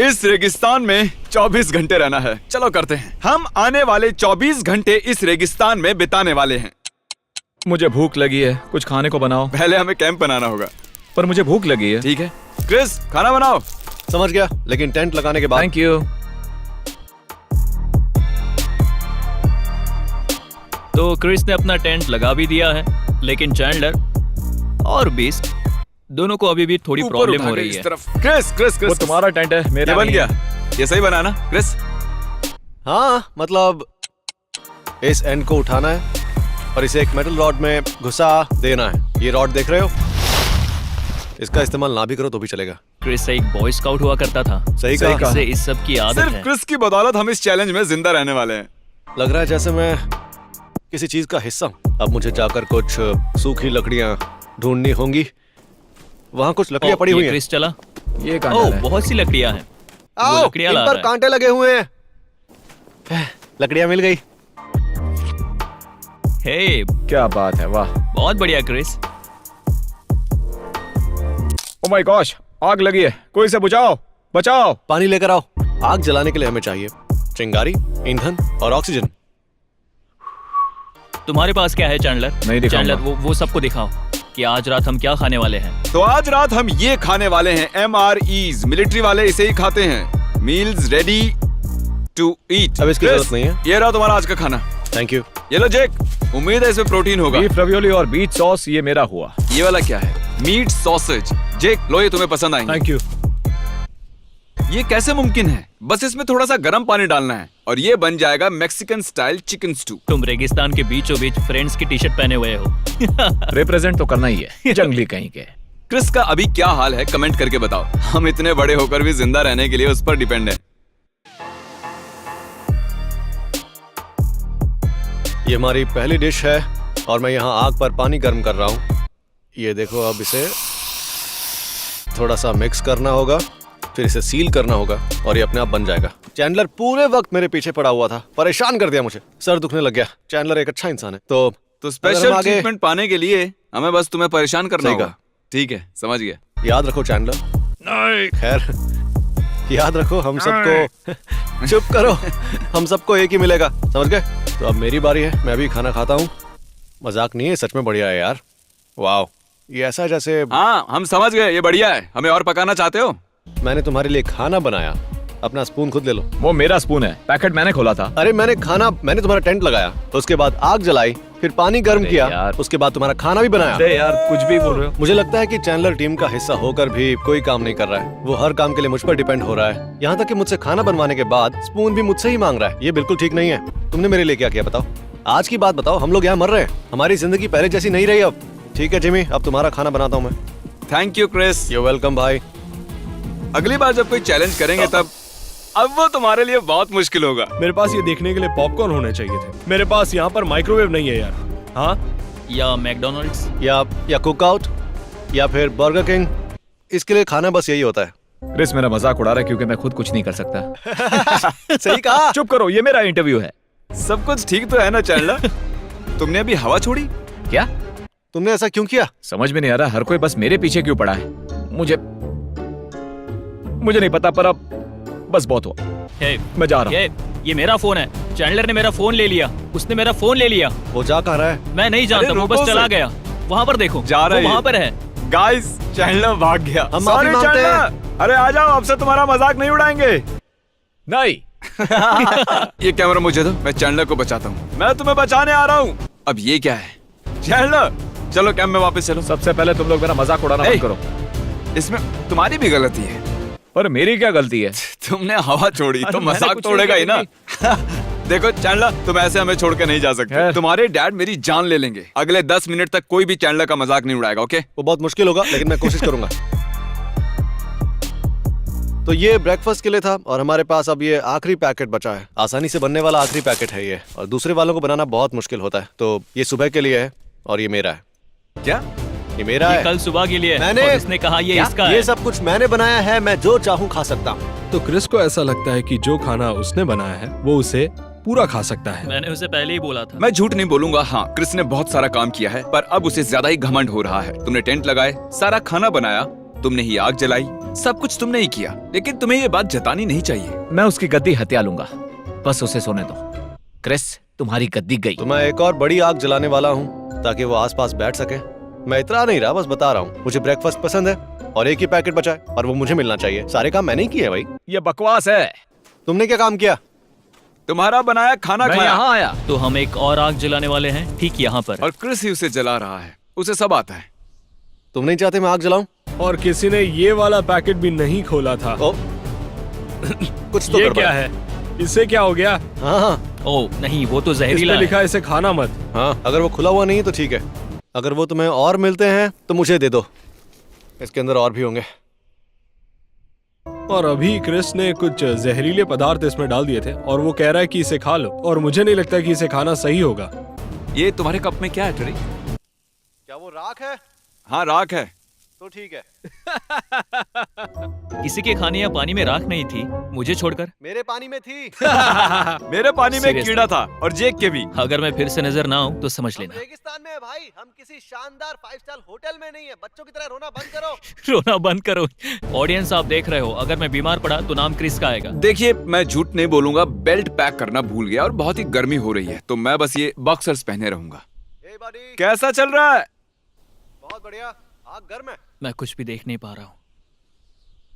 इस रेगिस्तान में 24 घंटे रहना है। चलो करते हैं। हम आने वाले 24 घंटे इस रेगिस्तान में बिताने वाले हैं। मुझे भूख लगी है, कुछ खाने को बनाओ। पहले हमें कैंप बनाना होगा। पर मुझे भूख लगी है। ठीक है क्रिस, खाना बनाओ। समझ गया, लेकिन टेंट लगाने के बाद। Thank you. तो क्रिस ने अपना टेंट लगा भी दिया है, लेकिन चैंडलर और बीस्ट दोनों को अभी भी थोड़ी ऊपर प्रॉब्लम उठा हो के रही इस है। तरफ। क्रिस क्रिस वो क्रिस, तुम्हारा टेंट है, मेरा ये बन नहीं गया। है। ये सही बना ना क्रिस? हाँ, मतलब इस एंड को उठाना है और इसे एक मेटल रॉड में घुसा देना है। ये रॉड देख रहे हो? इसका इस्तेमाल ना भी करो तो भी चलेगा। क्रिस एक बॉय स्काउट हुआ करता था। सही कहा। इसे इस सब की आदत सिर्फ है। क्रिस की बदौलत हम इस चैलेंज में जिंदा रहने वाले हैं। लग रहा है जैसे मैं किसी चीज का हिस्सा हूं। अब मुझे जाकर कुछ सूखी लकड़ियां ढूंढनी होंगी। वहां कुछ लकड़ियां पड़ी हुई हैं। क्रिस चला। ये ओह, कहाँ है? बहुत सी लकड़ियां हैं। वो आओ, लकड़ियां इन ला पर रहा है। कांटे लगे हुए हैं। लकड़ियां मिल गई। हे, क्या बात है, वाह। बहुत बढ़िया क्रिस। ओ माय गॉश, आग लगी है, कोई इसे बुझाओ, बचाओ। पानी लेकर आओ। आग जलाने के लिए हमें चाहिए चिंगारी, ईंधन और ऑक्सीजन। तुम्हारे पास क्या है चैंडलर? नहीं दिखाऊंगा। चैंडलर वो सबको दिखाओ कि आज रात हम क्या खाने वाले हैं। तो आज रात हम ये खाने वाले हैं। MREs, मिलिट्री वाले इसे ही खाते हैं। Meals ready to eat. अब इसकी जरूरत नहीं है। ये रहा तुम्हारा आज का खाना। Thank you. ये लो जेक, उम्मीद है इसमें प्रोटीन होगा। बीफ रवियोली और बीच सॉस, ये मेरा हुआ। ये वाला क्या है? Meet sausage. जेक लो, ये तुम्हें पसंद आएंगे। Thank you. ये कैसे मुमकिन है? बस इसमें थोड़ा सा गर्म पानी डालना है और ये बन जाएगा मैक्सिकन स्टाइल चिकन स्टू। तुम रेगिस्तान के बीचों बीच फ्रेंड्स की टी शर्ट पहने हुए हो। रिप्रेजेंट तो करना ही है, जंगली कहीं के। क्रिस का अभी क्या हाल है कमेंट करके बताओ। हम इतने बड़े होकर भी जिंदा रहने के लिए उस पर डिपेंड है। ये हमारी पहली डिश है और मैं यहाँ आग पर पानी गर्म कर रहा हूँ। ये देखो, अब इसे थोड़ा सा मिक्स करना होगा, फिर इसे सील करना होगा और ये अपने आप बन जाएगा। चैंडलर पूरे वक्त मेरे पीछे पड़ा हुआ था, परेशान कर दिया मुझे। सर दुखने लग गया। चैंडलर एक अच्छा इंसान है। तो तो अगर स्पेशल हम आगे- ट्रीटमेंट पाने के लिए हमें बस तुम्हें परेशान करना सही होगा। कहा। ठीक है, समझ गया। याद रखो चैंडलर। नहीं। खैर, याद रखो हम सबको चुप करो, हम सबको एक ही मिलेगा, समझ गए? तो अब मेरी बारी है, मैं भी खाना खाता हूँ। मजाक नहीं है, सच में बढ़िया है यार। वाह, ये ऐसा जैसे हाँ, हम समझ गए, ये बढ़िया है। हमें और पकाना चाहते हो? मैंने तुम्हारे लिए खाना बनाया। अपना स्पून खुद ले लो। वो मेरा स्पून है, पैकेट मैंने खोला था। अरे मैंने तुम्हारा टेंट लगाया, उसके बाद आग जलाई, फिर पानी गर्म अरे किया, यार। उसके बाद तुम्हारा खाना भी बनाया। अरे यार, कुछ भी बोल रहे हो। मुझे लगता है कि चैंडलर टीम का हिस्सा होकर भी कोई काम नहीं कर रहा है। वो हर काम के लिए मुझ पर डिपेंड हो रहा है, यहाँ तक कि मुझसे खाना बनवाने के बाद स्पून भी मुझसे ही मांग रहा है। ये बिल्कुल ठीक नहीं है। तुमने मेरे लिए क्या किया बताओ? आज की बात बताओ। हम लोग यहाँ मर रहे हैं, हमारी जिंदगी पहले जैसी नहीं रही अब। ठीक है जिमी, अब तुम्हारा खाना बनाता हूँ मैं। Thank you Chris. You welcome भाई। अगली बार जब कोई चैलेंज करेंगे तब अब वो तुम्हारे लिए बहुत मुश्किल होगा। मेरे पास ये देखने के लिए पॉपकॉर्न होने चाहिए थे। मेरे पास यहाँ पर माइक्रोवेव नहीं है यार। हाँ, या मैकडोनल्ड्स। या कुक आउट या फिर बर्गर किंग। इसके लिए खाना बस यही होता है। क्रिस मेरा मजाक उड़ा रहा है क्योंकि मैं खुद कुछ नहीं कर सकता। सही कहा। चुप करो, ये मेरा इंटरव्यू है। सब कुछ ठीक तो है ना चैंडलर? तुमने अभी हवा छोड़ी? क्या? तुमने ऐसा क्यों किया? समझ में नहीं आ रहा, हर कोई बस मेरे पीछे क्यों पड़ा है। मुझे नहीं पता, पर अब बस बहुत हुआ। हे, मैं जा रहा हूँ। ये मेरा फोन है। चैंडलर ने मेरा फोन ले लिया। उसने मेरा फोन ले लिया। वो जा कहाँ रहा है? मैं नहीं जानता, अरे वो रुको बस चला से। गया। वहाँ पर देखो, जा रहा है वो वहाँ ये। पर है। गाइस, चैंडलर भाग गया। हम माफी Sorry, मांगते हैं। चैंडलर। अरे आ जाओ, अब से तुम्हारा मजाक नहीं उड़ाएंगे। नहीं। ये कैमरा मुझे दो, मैं चैंडलर को बचाता हूँ। मैं तुम्हें बचाने आ रहा हूँ। अब ये क्या है? चैंडलर, चलो कैंप में वापस चलो। सबसे पहले तुम लोग मेरा मजाक उड़ाना ए! बंद करो। इसमें तुम्हारी भी गलती है। पर मेरी क्या गलती है? तुमने हवा छोड़ी तो अरे मैंने मजाक कुछ तोड़ेगा ही नहीं ना। देखो चैंडलर, तुम ऐसे हमें छोड़ के नहीं जा सकते। खैर। तुम्हारे डैड मेरी जान ले लेंगे। अगले 10 मिनट तक कोई भी चैंडलर का मजाक नहीं उड़ाएगा, ओके? वो बहुत मुश्किल होगा, लेकिन मैं कोशिश करूंगा। तो ये ब्रेकफास्ट के लिए था और हमारे पास अब ये आखिरी पैकेट बचा है। आसानी से बनने वाला आखिरी पैकेट है ये, और दूसरे वालों को बनाना बहुत मुश्किल होता है। तो ये सुबह के लिए है और ये मेरा है। क्या? ये मेरा ये है। कल सुबह के लिए। मैंने- और इसने कहा ये इसका ये है। सब कुछ मैंने बनाया है, मैं जो चाहूँ खा सकता हूँ। तो क्रिस को ऐसा लगता है कि जो खाना उसने बनाया है वो उसे पूरा खा सकता है। मैंने उसे पहले ही बोला था। मैं झूठ नहीं बोलूंगा। हाँ, क्रिस ने बहुत सारा काम किया है, पर अब उसे ज्यादा ही घमंड हो रहा है। तुमने टेंट लगाए, सारा खाना बनाया तुमने ही आग जलाई, सब कुछ तुमने ही किया, लेकिन तुम्हें ये बात जतानी नहीं चाहिए। मैं उसकी गद्दी हत्या लूंगा, बस उसे सोने दो। क्रिस, तुम्हारी गद्दी गई। तो मैं एक और बड़ी आग जलाने वाला हूँ ताकि वो आसपास बैठ सके। मैं इतना नहीं रहा, बस बता रहा हूँ। मुझे ब्रेकफास्ट पसंद है और एक ही पैकेट बचा है और वो मुझे मिलना चाहिए। सारे काम मैंने ही किए भाई। ये बकवास है। तुमने क्या काम किया? तुम्हारा बनाया खाना मैं खाया यहाँ आया। तो हम एक और आग जलाने वाले हैं ठीक यहाँ पर। और क्रिस ही उसे जला रहा है, उसे सब आता है। तुम नहीं चाहते मैं आग जलाऊं? और किसी ने ये वाला पैकेट भी नहीं खोला था। ओ, कुछ तो ये गड़बड़ क्या है। है? इससे क्या हो गया? हाँ, ओह नहीं, वो तो इस जहरीला पे लिखा है। है इसे खाना मत। हाँ, अगर वो खुला हुआ नहीं है तो ठीक है। अगर वो तुम्हें और मिलते हैं तो मुझे दे दो, इसके अंदर और भी होंगे। और अभी क्रिस ने कुछ जहरीले पदार्थ इसमें डाल दिए थे और वो कह रहा है कि इसे खा लो, और मुझे नहीं लगता कि इसे खाना सही होगा। ये तुम्हारे कप में क्या है टेरी? क्या वो राख है? हाँ, राख है। तो ठीक है। किसी के खाने या पानी में राख नहीं थी, मुझे छोड़कर। मेरे पानी में थी। मेरे पानी में Seriously? कीड़ा था और जेक के भी। अगर मैं फिर से नजर ना आऊं तो समझ हम लेना। रेगिस्तान में है भाई, हम किसी शानदार 5 स्टार होटल में नहीं है। बच्चों की तरह रोना बंद करो। रोना बंद करो। ऑडियंस आप देख रहे हो, अगर मैं बीमार पड़ा तो नाम क्रिस का आएगा। देखिए, मैं झूठ नहीं बोलूंगा, बेल्ट पैक करना भूल गया और बहुत ही गर्मी हो रही है, तो मैं बस ये बॉक्सर्स पहने रहूंगा। ए बॉडी, कैसा चल रहा है? बहुत बढ़िया। आग गर्म है। मैं कुछ भी देख नहीं पा रहा हूँ।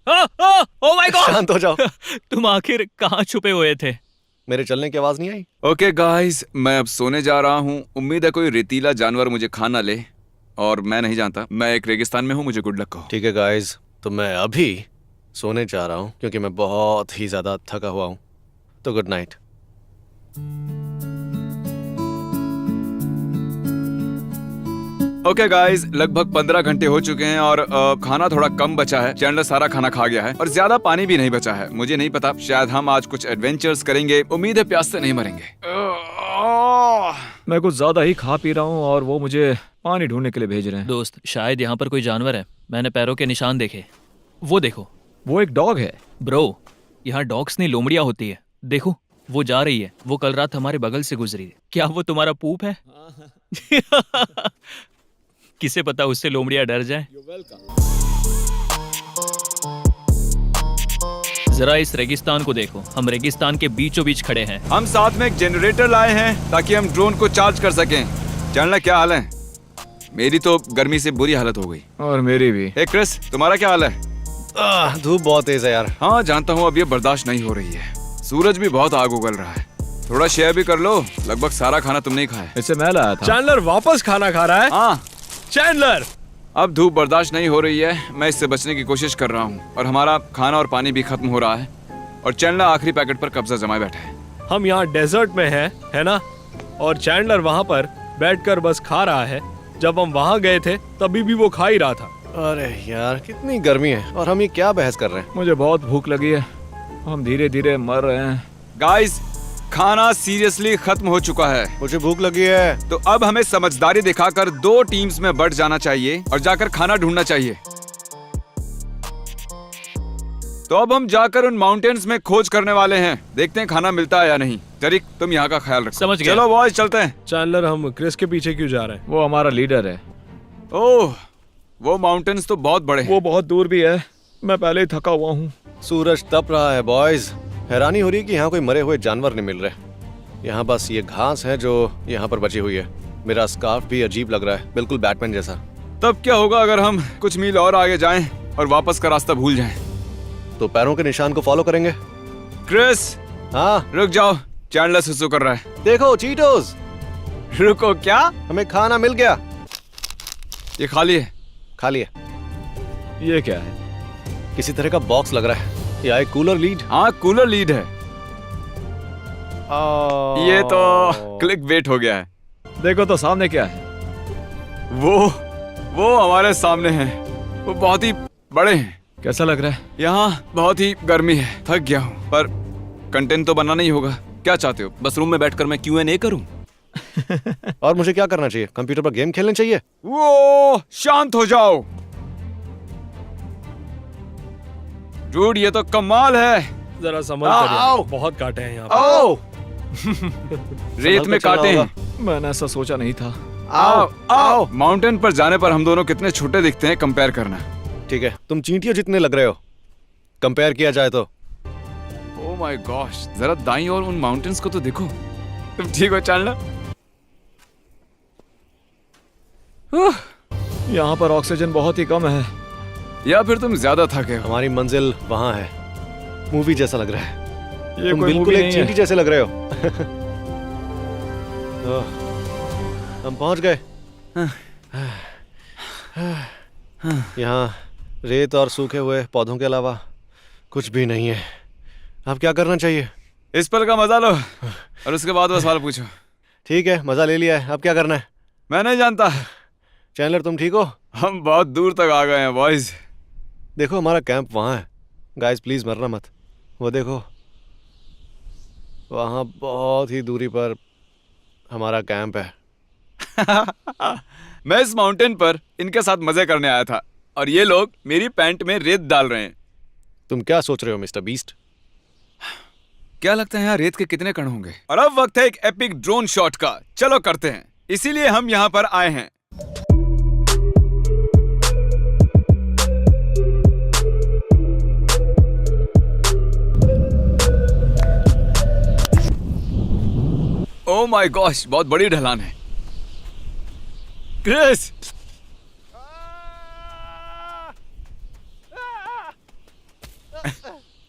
Oh my God! शांत हो जाओ। तुम आखिर कहाँ छुपे हुए थे? मेरे चलने की आवाज नहीं आई? ओके गाइस, मैं अब सोने जा रहा हूँ। उम्मीद है कोई रेतीला जानवर मुझे खा ना ले, और मैं नहीं जानता, मैं एक रेगिस्तान में हूँ, मुझे गुड लक कहो। ठीक है गाइस, तो मैं अभी सोने जा रहा हूँ क्योंकि मैं बहुत ही ज्यादा थका हुआ हूँ। तो गुड नाइट। ओके गाइस, लगभग 15 घंटे हो चुके हैं और खाना थोड़ा कम बचा है। चैंडलर सारा खाना खा गया है और ज्यादा पानी भी नहीं बचा है। मुझे नहीं पता, शायद हम आज कुछ एडवेंचर्स करेंगे। उम्मीद है प्यास से नहीं मरेंगे। मैं कुछ ज्यादा ही खा पी रहा हूँ और वो मुझे पानी ढूंढने के लिए भेज रहे हैं। दोस्त, शायद यहाँ पर कोई जानवर है। मैंने पैरों के निशान देखे। वो देखो। वो एक डॉग है। ब्रो, यहाँ डॉग्स नहीं लोमड़ियाँ होती है। देखो, वो जा रही है। वो कल रात हमारे बगल से गुजरी। क्या वो तुम्हारा पूप है? किसे पता, उससे लोमड़ियाँ डर जाए। जरा इस रेगिस्तान को देखो। हम रेगिस्तान के बीचों बीच खड़े हैं। हम साथ में एक जनरेटर लाए हैं ताकि हम ड्रोन को चार्ज कर सकें। चैंडलर, क्या हाल है? मेरी तो गर्मी से बुरी हालत हो गई। और मेरी भी। हे क्रिस, तुम्हारा क्या हाल है? धूप बहुत तेज है यार। हाँ जानता हूँ, अब ये बर्दाश्त नहीं हो रही है। सूरज भी बहुत आग उगल रहा है। थोड़ा शेयर भी कर लो, लगभग सारा खाना तुमने ही खाया। इससे मैं लाया था। चैंडलर वापस खाना खा रहा है। हाँ, चैंडलर, अब धूप बर्दाश्त नहीं हो रही है। मैं इससे बचने की कोशिश कर रहा हूँ और हमारा खाना और पानी भी खत्म हो रहा है। और चैंडलर आखिरी पैकेट पर कब्जा जमाए बैठा है। हम यहाँ डेजर्ट में हैं, है ना? और चैंडलर वहाँ पर बैठकर बस खा रहा है। जब हम वहाँ गए थे तभी भी वो खा ही रहा था। अरे यार, कितनी गर्मी है और हम ये क्या बहस कर रहे हैं? मुझे बहुत भूख लगी है, हम धीरे धीरे मर रहे हैं। गाइस, खाना सीरियसली खत्म हो चुका है। मुझे भूख लगी है। तो अब हमें समझदारी दिखाकर 2 टीम्स में बंट जाना चाहिए और जाकर खाना ढूंढना चाहिए। तो अब हम जाकर उन माउंटेन्स में खोज करने वाले हैं। देखते हैं खाना मिलता है या नहीं। जरीक, तुम यहाँ का ख्याल रखो। समझ गया। चलो बॉयज, चलते हैं। चैंडलर, हम क्रिस के पीछे क्यों जा रहे हैं? वो हमारा लीडर है। ओह, वो माउंटेन्स तो बहुत बड़े हैं। वो बहुत दूर भी है। मैं पहले ही थका हुआ हूँ। सूरज तप रहा है बॉयज। हैरानी हो रही है कि यहाँ कोई मरे हुए जानवर नहीं मिल रहे। यहाँ बस ये घास है जो यहाँ पर बची हुई है। मेरा स्कार्फ भी अजीब लग रहा है, बिल्कुल बैटमैन जैसा। तब क्या होगा अगर हम कुछ मील और आगे जाएं और वापस का रास्ता भूल जाएं? तो पैरों के निशान को फॉलो करेंगे। क्रिस, हाँ, रुक जाओ, चैंडलर सुसु कर रहा है। देखो चीटोस, रुको, क्या? हमें खाना मिल गया। ये खाली है। खा लिया। ये क्या है? किसी तरह का बॉक्स लग रहा है या एक कूलर लीड। हाँ, कूलर लीड है। ये तो क्लिक बेट हो गया है। देखो तो सामने क्या है। वो हमारे सामने है। वो बहुत ही बड़े हैं। कैसा लग रहा है? यहाँ बहुत ही गर्मी है, थक गया हूँ, पर कंटेंट तो बनाना ही होगा। क्या चाहते हो, बस रूम में बैठकर मैं Q&A करूँ? और मुझे क्या करना चाहिए? कंप्यूटर पर गेम खेलने चाहिए? वो शांत हो जाओ। डूड, ये तो कमाल है। जरा समझ आओ। कर, बहुत कांटे हैं यहाँ पर। आओ। रेत में काटे हैं। मैंने ऐसा सोचा नहीं था। आओ आओ। माउंटेन पर जाने पर हम दोनों कितने छोटे दिखते हैं, कंपेयर करना। ठीक है, तुम चींटियों जितने लग रहे हो कंपेयर किया जाए तो। ओह माय गॉश, जरा दाईं ओर उन माउंटेन्स को तो देखो। तुम ठीक हो चैंडलर? यहाँ पर ऑक्सीजन बहुत ही कम है। या फिर तुम ज्यादा थके हो? हमारी मंजिल वहां है। मूवी जैसा लग रहा है। ये तुम कोई बिल्कुल मूवी एक नहीं चींटी है। जैसे लग रहे हो। हम पहुंच गए। यहाँ रेत और सूखे हुए पौधों के अलावा कुछ भी नहीं है। अब क्या करना चाहिए? इस पल का मजा लो और उसके बाद वो सवाल पूछो। ठीक है, मजा ले लिया है, अब क्या करना है? मैं नहीं जानता। चैंडलर तुम ठीक हो? हम बहुत दूर तक आ गए हैं बॉयज। देखो हमारा कैंप वहाँ है। गाइस प्लीज मरना मत। वो देखो वहाँ बहुत ही दूरी पर हमारा कैंप है। मैं इस माउंटेन पर इनके साथ मजे करने आया था और ये लोग मेरी पैंट में रेत डाल रहे हैं। तुम क्या सोच रहे हो मिस्टर बीस्ट? क्या लगता है यहाँ रेत के कितने कण होंगे? और अब वक्त है एक एपिक ड्रोन शॉट का। चलो करते हैं, इसीलिए हम यहाँ पर आए हैं। ओह माय गॉश, बहुत बड़ी ढलान है। क्रिस,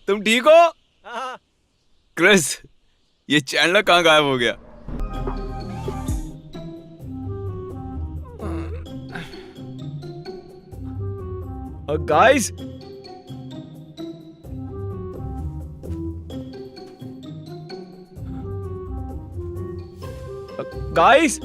तुम ठीक हो? क्रिस, ये चैंडलर कहाँ गायब हो गया? Guys, guys,